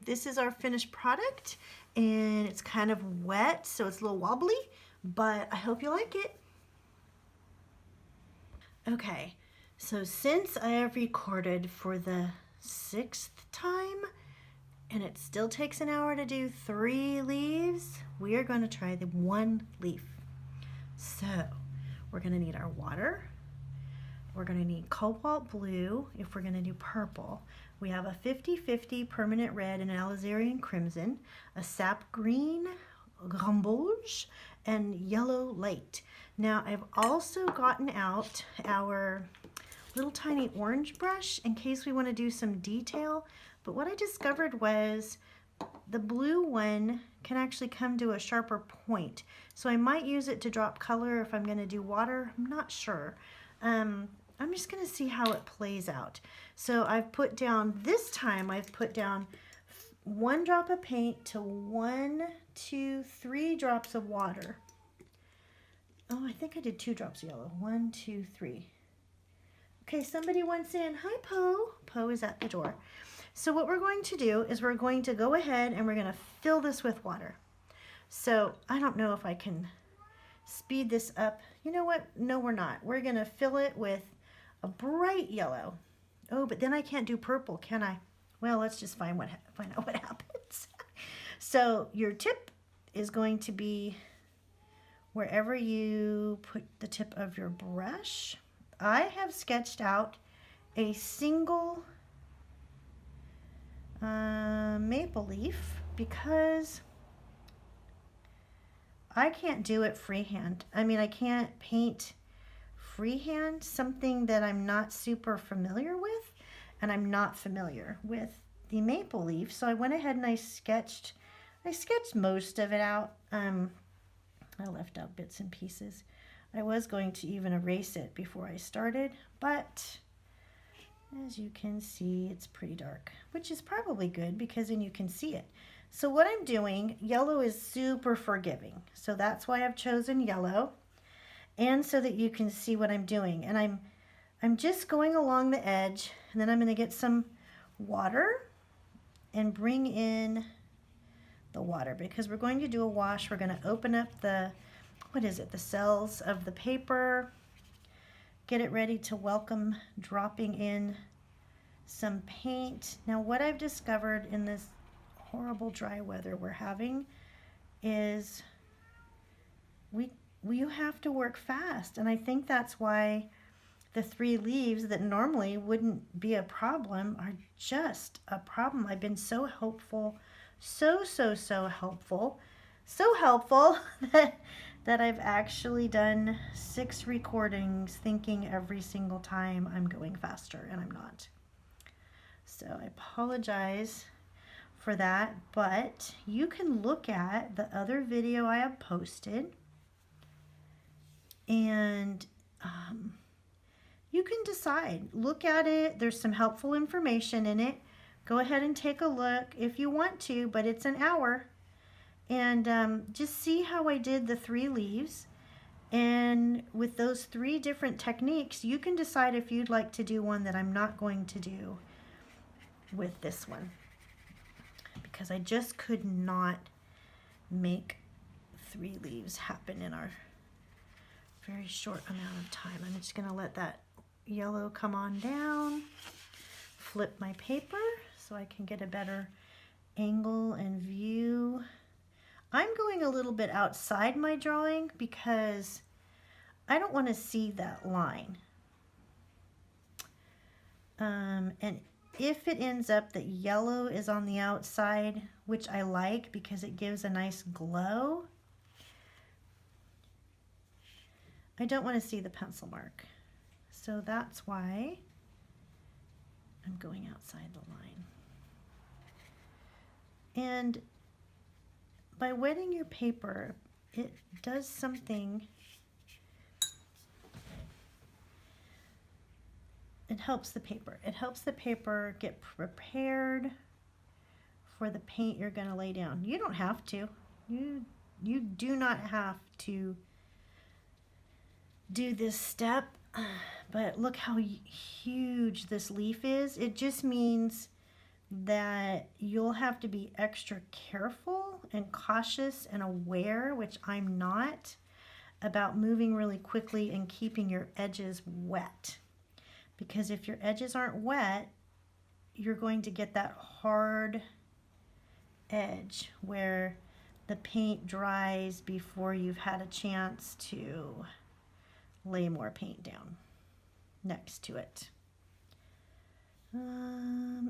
this is our finished product, and it's kind of wet, so it's a little wobbly, but I hope you like it. Okay, so since I have recorded for the 6th time, and it still takes an hour to do 3 leaves, we are going to try the 1 leaf. So we're going to need our water. We're going to need cobalt blue if we're going to do purple. We have a 50-50 permanent red and alizarin crimson, a sap green, gamboge, and yellow light. Now I've also gotten out our little tiny orange brush in case we want to do some detail. But what I discovered was the blue one can actually come to a sharper point. So I might use it to drop color if I'm going to do water. I'm not sure. I'm just going to see how it plays out. So I've put down, this time I've put down 1 drop of paint to 1, 2, 3 drops of water. Oh, I think I did 2 drops of yellow. 1, 2, 3. Okay, somebody wants in. Hi, Poe. Poe is at the door. So what we're going to do is we're going to go ahead and we're going to fill this with water. So I don't know if I can speed this up. You know what? No, we're not. We're going to fill it with a bright yellow. Oh, but then I can't do purple, can I? Well, let's just find out what happens. So your tip is going to be wherever you put the tip of your brush. I have sketched out a single maple leaf because I can't do it freehand. I mean, I can't paint freehand something that I'm not super familiar with, and I'm not familiar with the maple leaf. So I went ahead and I sketched most of it out. I left out bits and pieces. I was going to even erase it before I started, but as you can see, it's pretty dark, which is probably good because then you can see it. So what I'm doing, yellow is super forgiving. So that's why I've chosen yellow, and so that you can see what I'm doing. And I'm just going along the edge, and then I'm going to get some water and bring in the water because we're going to do a wash. We're going to open up the, the cells of the paper, get it ready to welcome dropping in some paint. Now what I've discovered in this horrible dry weather we're having is you have to work fast, and I think that's why the 3 leaves that normally wouldn't be a problem are just a problem. I've been so helpful, so helpful, so helpful that I've actually done 6 recordings thinking every single time I'm going faster, and I'm not. So I apologize for that, but you can look at the other video I have posted, and you can decide. Look at it. There's some helpful information in it. Go ahead and take a look if you want to, but it's an hour. And just see how I did the 3 leaves. And with those 3 different techniques, you can decide if you'd like to do one that I'm not going to do with this one, because I just could not make 3 leaves happen in our very short amount of time. I'm just going to let that yellow come on down, flip my paper so I can get a better angle and view. I'm going a little bit outside my drawing because I don't want to see that line. And if it ends up that yellow is on the outside, which I like because it gives a nice glow, I don't want to see the pencil mark. So that's why I'm going outside the line. And by wetting your paper, it does something. It helps the paper. It helps the paper get prepared for the paint you're going to lay down. You don't have to. You do not have to do this step, but look how huge this leaf is. It just means that you'll have to be extra careful and cautious and aware, which I'm not, about moving really quickly and keeping your edges wet. Because if your edges aren't wet, you're going to get that hard edge where the paint dries before you've had a chance to lay more paint down next to it.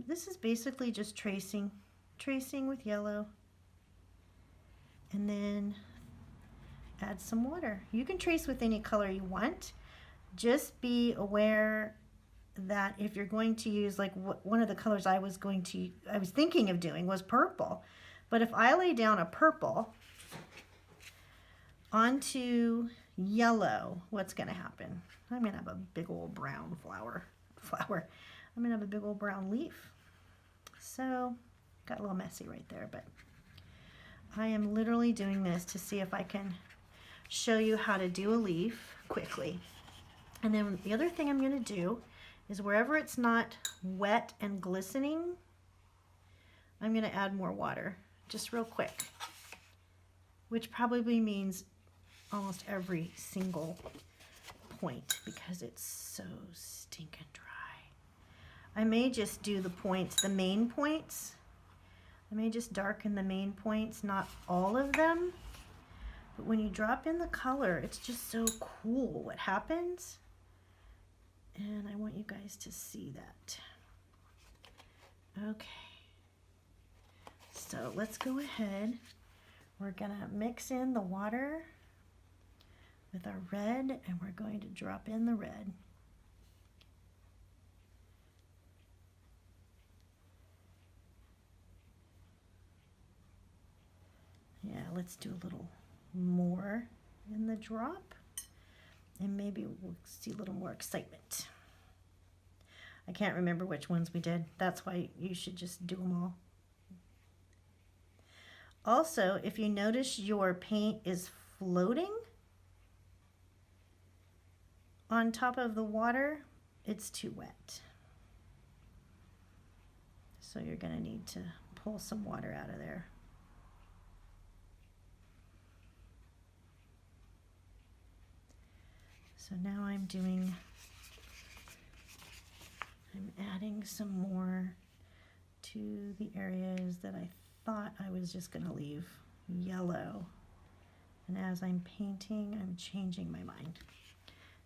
This is basically just tracing with yellow, and then add some water. You can trace with any color you want. Just be aware that if you're going to use, like one of the colors I was thinking of doing was purple. But if I lay down a purple onto yellow, what's going to happen? I'm going to have a big old brown flower. I'm going to have a big old brown leaf. So, got a little messy right there, but I am literally doing this to see if I can show you how to do a leaf quickly. And then the other thing I'm going to do is wherever it's not wet and glistening, I'm going to add more water, just real quick, which probably means almost every single point because it's so stinking dry. I may just do the points, the main points. I may just darken the main points, not all of them. But when you drop in the color, it's just so cool what happens. And I want you guys to see that. Okay. So let's go ahead. We're gonna mix in the water with our red, and we're going to drop in the red. Yeah, let's do a little more in the drop, and maybe we'll see a little more excitement. I can't remember which ones we did. That's why you should just do them all. Also, if you notice your paint is floating on top of the water, it's too wet. So you're going to need to pull some water out of there. So now I'm adding some more to the areas that I thought I was just going to leave yellow. And as I'm painting, I'm changing my mind.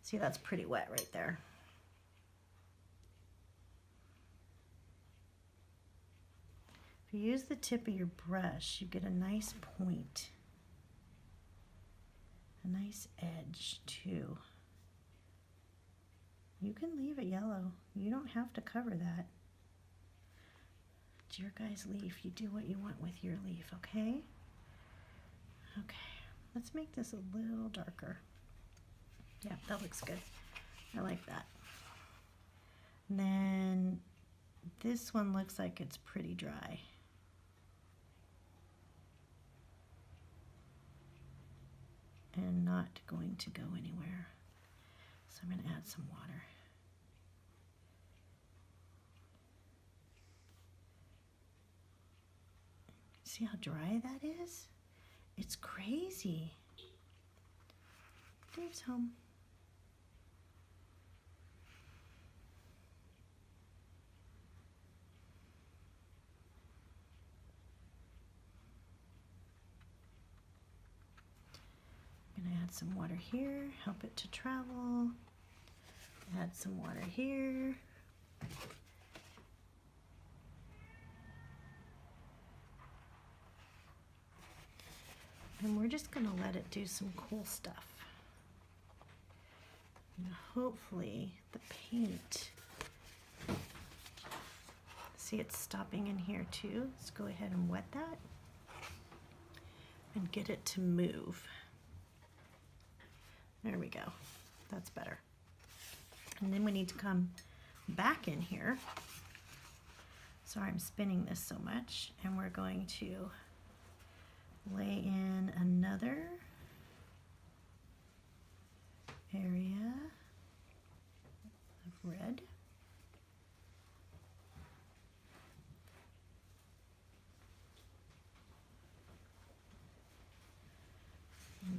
See, that's pretty wet right there. If you use the tip of your brush, you get a nice point, a nice edge too. You can leave it yellow. You don't have to cover that. It's your guy's leaf. You do what you want with your leaf, okay? Okay, let's make this a little darker. Yeah, that looks good. I like that. And then this one looks like it's pretty dry. And not going to go anywhere. So I'm going to add some water. See how dry that is? It's crazy. Dave's home. I'm going to add some water here, help it to travel. Add some water here. And we're just going to let it do some cool stuff. And hopefully the paint, see it's stopping in here too. Let's go ahead and wet that and get it to move. There we go. That's better. And then we need to come back in here. Sorry, I'm spinning this so much. And we're going to lay in another area of red.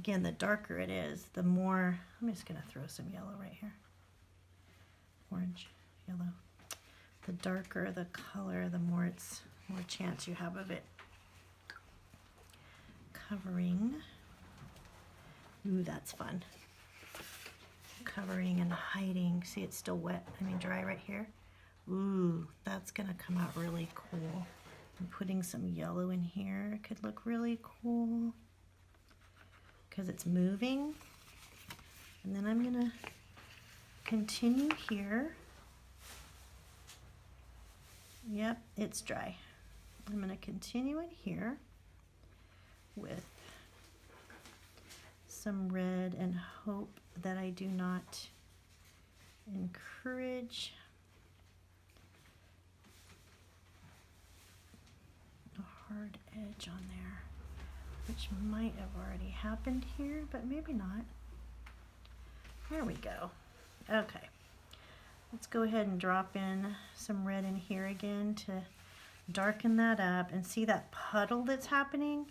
again, the darker it is, the more, I'm just gonna throw some yellow right here. Orange, yellow. The darker the color, the more chance you have of it covering. Ooh, that's fun. Covering and hiding. See, it's still wet, dry right here. Ooh, that's gonna come out really cool. I'm putting some yellow in here. It could look really cool because it's moving. And then I'm gonna continue here. Yep, it's dry. I'm gonna continue in here with some red and hope that I do not encourage a hard edge on there, which might have already happened here, but maybe not. There we go. Okay, let's go ahead and drop in some red in here again to darken that up. And see that puddle that's happening?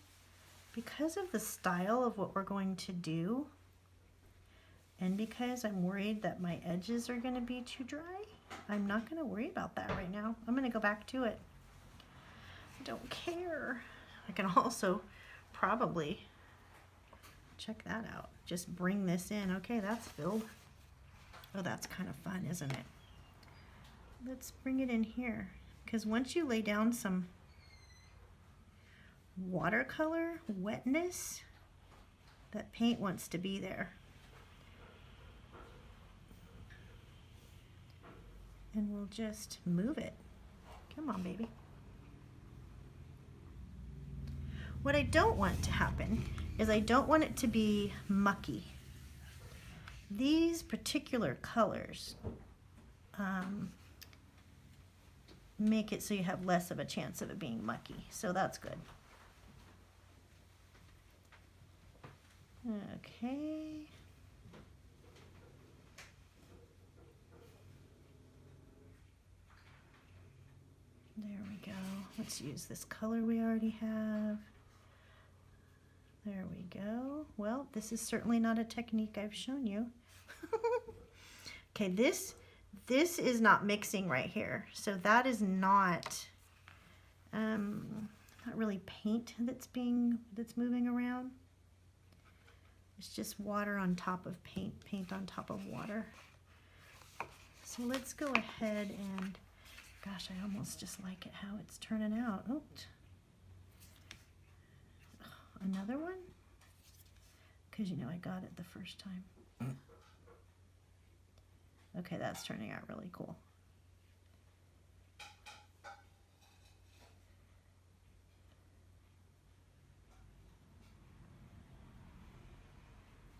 Because of the style of what we're going to do, and because I'm worried that my edges are going to be too dry, I'm not going to worry about that right now. I'm going to go back to it. I don't care. I can also probably, check that out, just bring this in. Okay, that's filled. Oh, that's kind of fun, isn't it? Let's bring it in here, because once you lay down some watercolor wetness, that paint wants to be there. And we'll just move it. Come on, baby. What I don't want to happen is I don't want it to be mucky. These particular colors make it so you have less of a chance of it being mucky, so that's good. Okay. There we go. Let's use this color we already have. There we go. Well, this is certainly not a technique I've shown you. Okay, this is not mixing right here. So that is not really paint that's moving around. It's just water on top of paint, paint on top of water. So let's go ahead and, gosh, I almost just like it how it's turning out. Oops. Another one? Because I got it the first time. Okay, that's turning out really cool.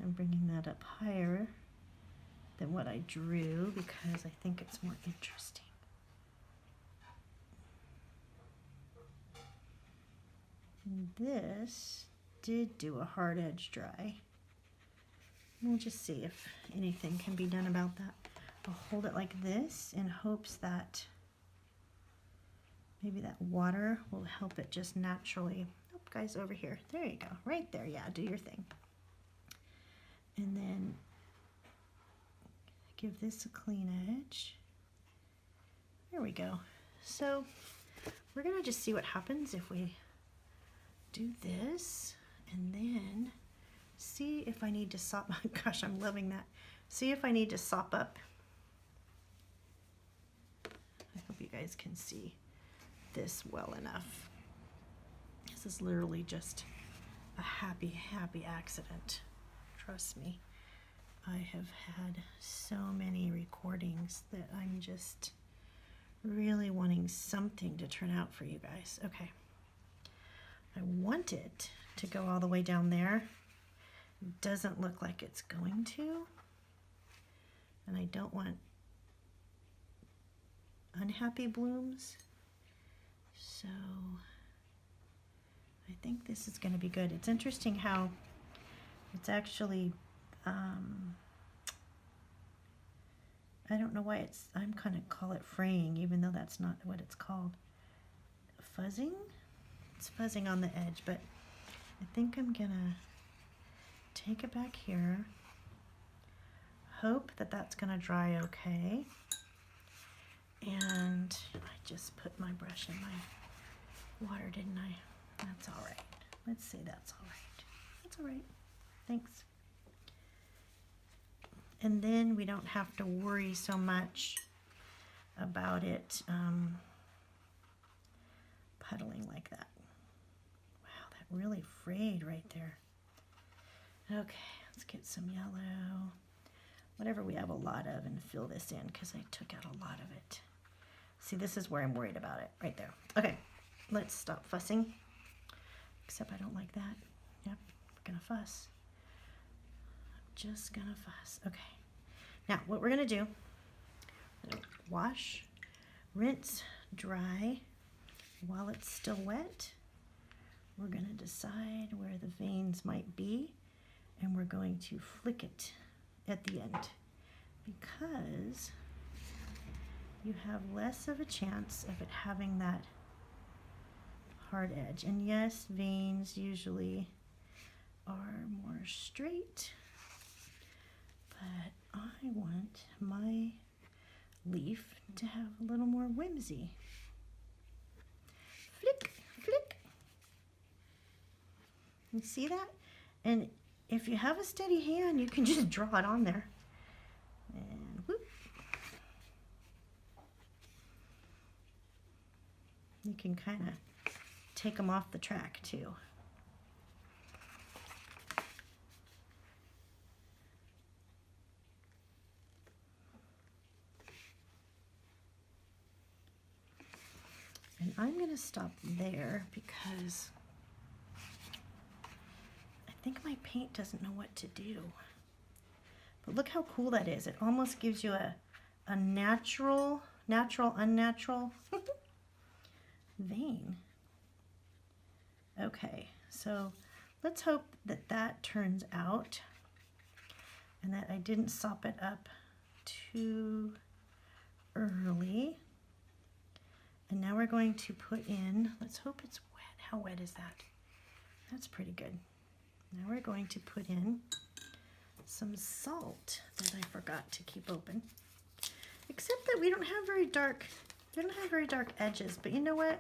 I'm bringing that up higher than what I drew because I think it's more interesting. And this did do a hard edge dry. We'll just see if anything can be done about that. I'll hold it like this in hopes that maybe that water will help it just naturally. Oh, guys, over here. There you go. Right there. Yeah, do your thing. And then give this a clean edge. There we go. So we're going to just see what happens if we do this and then see if I need to sop. Gosh, I'm loving that. See if I need to sop up. I hope you guys can see this well enough. This is literally just a happy accident. Trust me. I have had so many recordings that I'm just really wanting something to turn out for you guys. Okay. I want it to go all the way down there. It doesn't look like it's going to. And I don't want unhappy blooms. So I think this is going to be good. It's interesting how it's actually, I don't know why I'm kind of call it fraying, even though that's not what it's called. Fuzzing? It's fuzzing on the edge, but I think I'm gonna take it back here. Hope that that's going to dry okay. And I just put my brush in my water, didn't I? That's all right. Let's say that's all right. That's all right. Thanks. And then we don't have to worry so much about it puddling like that. Wow, that really frayed right there. Okay, let's get some yellow. Whatever we have a lot of, and fill this in because I took out a lot of it. See, this is where I'm worried about it, right there. Okay, let's stop fussing. Except I don't like that. Yep, we're gonna fuss. I'm just gonna fuss. Okay, now what we're gonna do, wash, rinse, dry. While it's still wet, we're gonna decide where the veins might be, and we're going to flick it at the end because you have less of a chance of it having that hard edge. And yes, veins usually are more straight, but I want my leaf to have a little more whimsy. Flick, flick. You see that? And if you have a steady hand, you can just draw it on there. And whoop. You can kind of take them off the track too. And I'm going to stop there because I think my paint doesn't know what to do. But look how cool that is. It almost gives you a natural, unnatural vein. Okay, so let's hope that that turns out and that I didn't sop it up too early. And now we're going to put in, let's hope it's wet. How wet is that? That's pretty good. Now we're going to put in some salt that I forgot to keep open. Except that we don't have very dark edges, but you know what?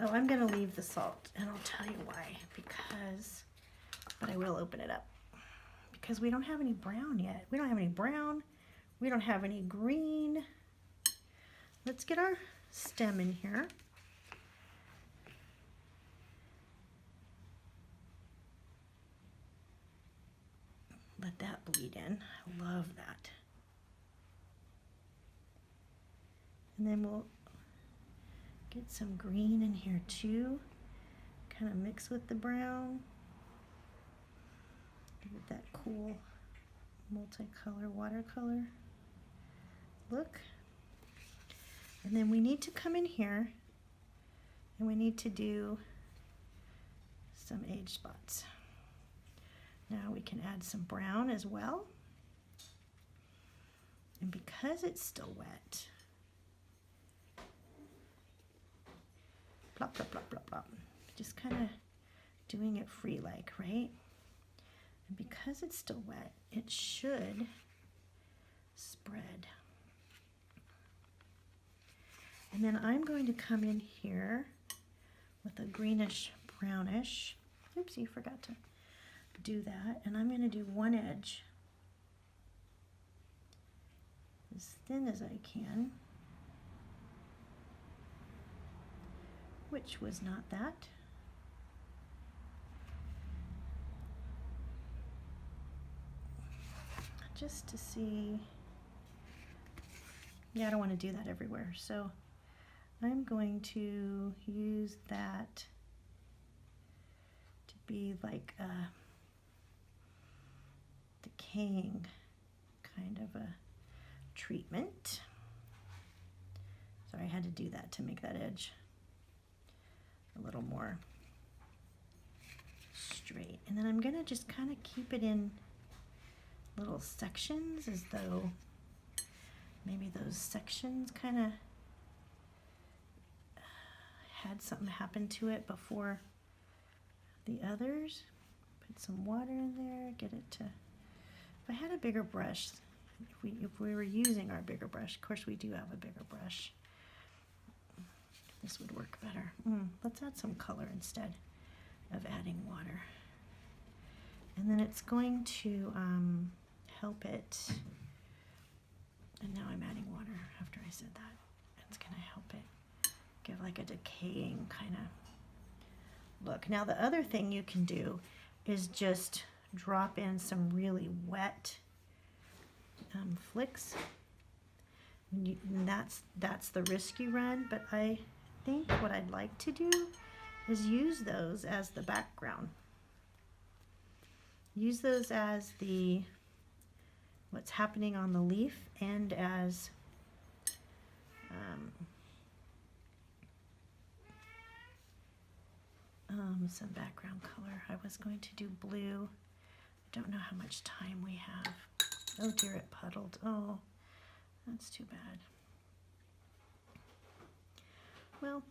Oh, I'm gonna leave the salt and I'll tell you why. But I will open it up. Because we don't have any brown yet. We don't have any brown. We don't have any green. Let's get our stem in here. Let that bleed in. I love that. And then we'll get some green in here too. Kind of mix with the brown. Give it that cool multicolor watercolor look. And then we need to come in here and we need to do some age spots. Now we can add some brown as well. And because it's still wet, plop, plop, plop, plop, plop. Just kind of doing it free like, right? And because it's still wet, it should spread. And then I'm going to come in here with a greenish brownish. Oopsie, forgot to do that. And I'm going to do one edge as thin as I can, which was not that. Just to see, yeah, I don't want to do that everywhere. So I'm going to use that to be like a decaying kind of a treatment. Sorry, I had to do that to make that edge a little more straight. And then I'm going to just kind of keep it in little sections as though maybe those sections kind of had something happen to it before the others. Put some water in there, get it to, if I had a bigger brush, if we were using our bigger brush, of course we do have a bigger brush, this would work better. Let's add some color instead of adding water. And then it's going to help it, and now I'm adding water after I said that. It's going to help it give like a decaying kind of look. Now the other thing you can do is just drop in some really wet flicks. And that's the risk you run, but I think what I'd like to do is use those as the background. Use those as the what's happening on the leaf and as some background color. I was going to do blue. I don't know how much time we have. Oh dear, it puddled. Oh, that's too bad. Well,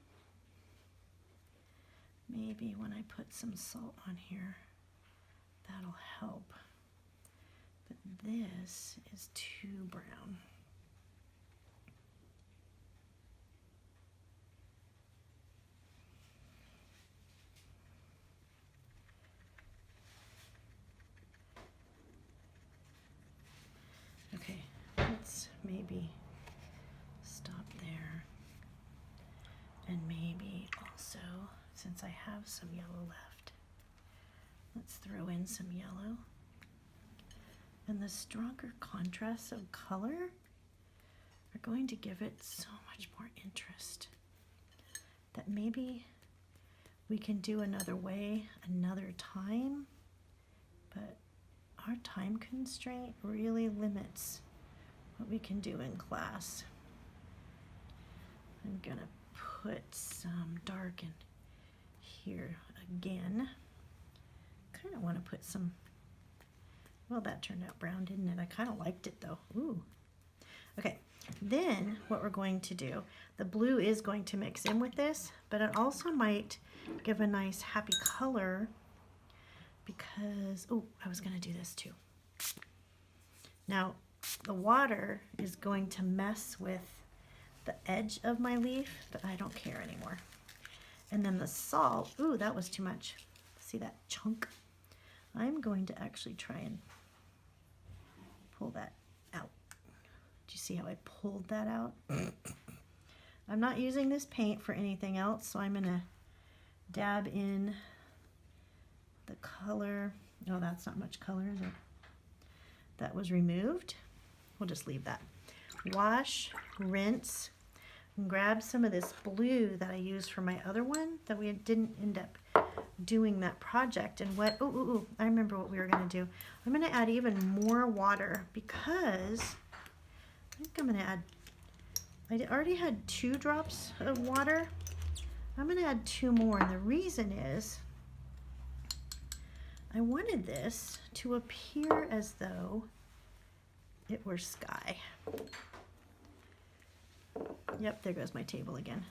maybe when I put some salt on here, that'll help. But this is too brown. Okay, let's maybe stop there. And maybe also, since I have some yellow left, let's throw in some yellow. And the stronger contrasts of color are going to give it so much more interest that maybe we can do another way another time, but our time constraint really limits what we can do in class. I'm gonna put some dark in here again. Kind of want to put some, well, that turned out brown, didn't it? I kind of liked it though. Ooh. Okay, then what we're going to do, the blue is going to mix in with this, but it also might give a nice happy color because, oh, I was going to do this too. Now, the water is going to mess with the edge of my leaf, but I don't care anymore. And then the salt, ooh, that was too much. See that chunk? I'm going to actually try and pull that out. Do you see how I pulled that out? I'm not using this paint for anything else, so I'm gonna dab in the color. Oh, that's not much color, is it? That was removed. We'll just leave that. Wash, rinse, and grab some of this blue that I used for my other one that we didn't end up doing that project. And what, ooh, I remember what we were gonna do. I'm gonna add even more water because I think I'm gonna add, I already had 2 drops of water. I'm gonna add 2 more, and the reason is I wanted this to appear as though it were sky. Yep, there goes my table again.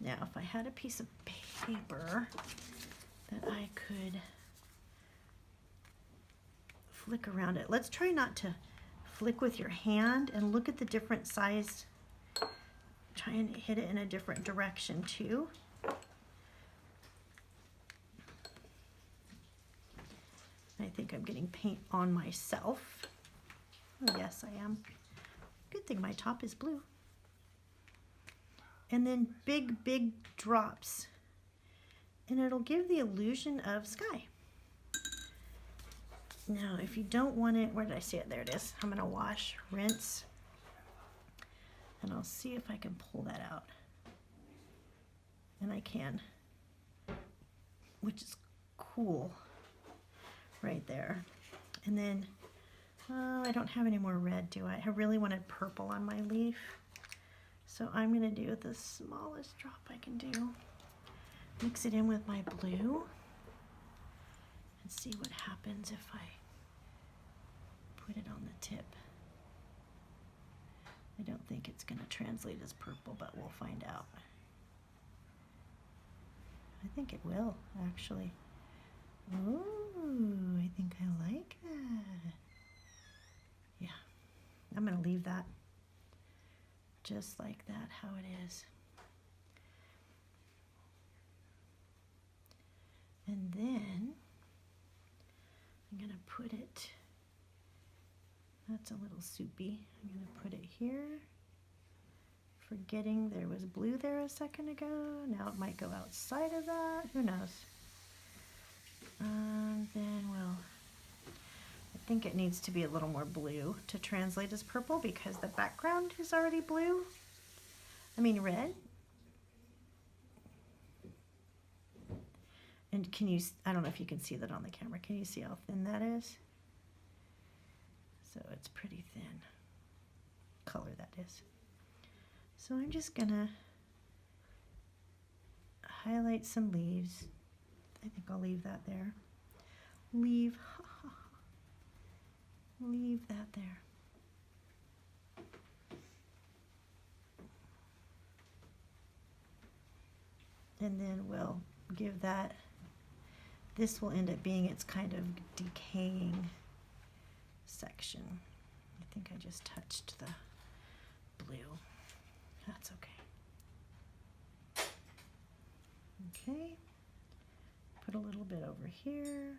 Now, if I had a piece of paper that I could flick around it. Let's try not to flick with your hand and look at the different size. Try and hit it in a different direction too. I think I'm getting paint on myself. Oh, yes, I am. Good thing my top is blue. And then big, big drops. And it'll give the illusion of sky. Now, if you don't want it, where did I see it? There it is. I'm gonna wash, rinse, and I'll see if I can pull that out. And I can, which is cool right there. And then, oh, I don't have any more red, do I? I really wanted purple on my leaf. So I'm gonna do the smallest drop I can do. Mix it in with my blue and see what happens if I put it on the tip. I don't think it's gonna translate as purple, but we'll find out. I think it will, actually. Ooh, I think I like that. Yeah, I'm going to leave that just like that, how it is. And then I'm going to put it, that's a little soupy. I'm going to put it here. Forgetting there was blue there a second ago. Now it might go outside of that. Who knows? Then we'll, I think it needs to be a little more blue to translate as purple because the background is already blue. I mean red. And can you, I don't know if you can see that on the camera. Can you see how thin that is? So it's pretty thin. Color that is. So I'm just gonna highlight some leaves. I think I'll leave that there. Leave that there. And then we'll give that, this will end up being its kind of decaying section. I think I just touched the blue. That's okay. Okay, put a little bit over here.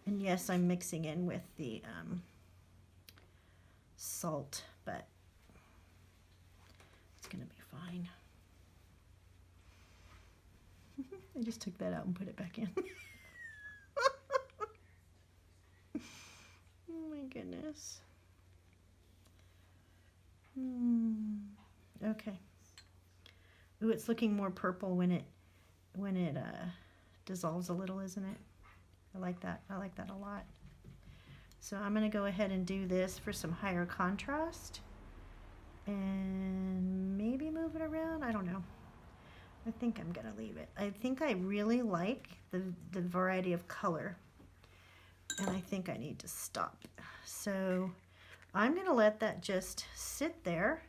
And yes, I'm mixing in with the salt, but it's gonna be fine. I just took that out and put it back in. Oh my goodness. Okay. Ooh, it's looking more purple when it dissolves a little, isn't it? I like that. I like that a lot. So I'm going to go ahead and do this for some higher contrast and maybe move it around. I don't know. I think I'm going to leave it. I think I really like the variety of color, and I think I need to stop. So I'm going to let that just sit there,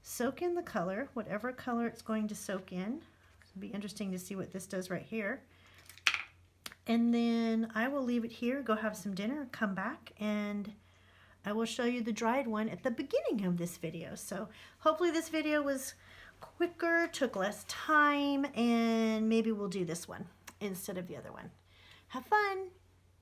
soak in the color, whatever color it's going to soak in. It'll be interesting to see what this does right here. And then I will leave it here, go have some dinner, come back, and I will show you the dried one at the beginning of this video. So hopefully this video was quicker, took less time, and maybe we'll do this one instead of the other one. Have fun!